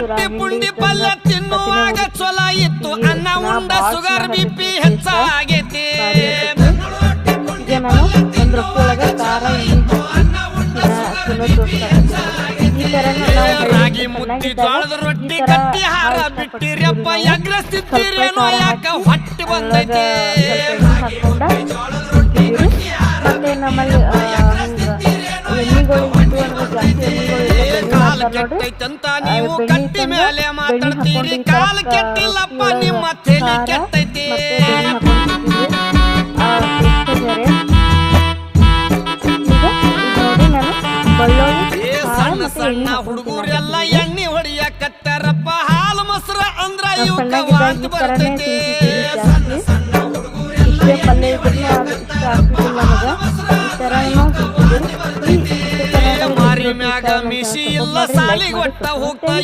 ರೊಟ್ಟಿ ಪುಂಡಿ ಪಲ್ಯ ತಿನ್ನುವಾಗ ಚೊಲ ಇತ್ತು ಅನ್ನ ಉಂಡ ಶುಗರ್ ಬಿಪಿ ಹೆಚ್ಚಾಗೈತಿ ಈಗ ನಾನು ಒಂದು ರೊಟ್ಟಿ ಒಳಗೆ ಖಾರ ಈ ಥರ ರಾಗಿ ಮುದ್ದಿ ಜೋಳದ ರೊಟ್ಟಿ ಕಟ್ಟಿ ಹಾರ ಬಿಟ್ಟಿರಪ್ಪ ಎಗ್ರಸ್ತಿದ್ದೀರೇನೋ ಯಾಕ ಹೊಟ್ಟೆ ಬಂದೈತಿ ಮತ್ತೆ ನಮ್ಮಲ್ಲಿ ಎಣ್ಣೆಗಳು ಕಾಲ ಕೆಟ್ಟೈತಂತ ನೀವು ಕಟ್ಟಿ ಮೇಲೆ ಮಾತಾಡ್ತೀರಿ ಕಾಲ ಕೆಟ್ಟಿಲ್ಲಪ್ಪ ನಿಮ್ಮ ತಲೆ ಕೆಟ್ಟೈತಿ ಸಣ್ಣ ಸಣ್ಣ ಹುಡುಗರೆಲ್ಲ ಎಣ್ಣೆ ಹೊಡಿಯ ಕಟ್ಟಾರಪ್ಪ ಹಾಲು ಮೊಸರು ಅಂದ್ರ ಇವಕ್ಕ ವಾಂತಿ ಬರ್ತೈತಿ ಮಾರಿ ಮ್ಯಾಗ ಮಿಸಿ ಇಲ್ಲ ಸಾಲಿಗೆ ಒಟ್ಟ ಹೋಗ್ತಾ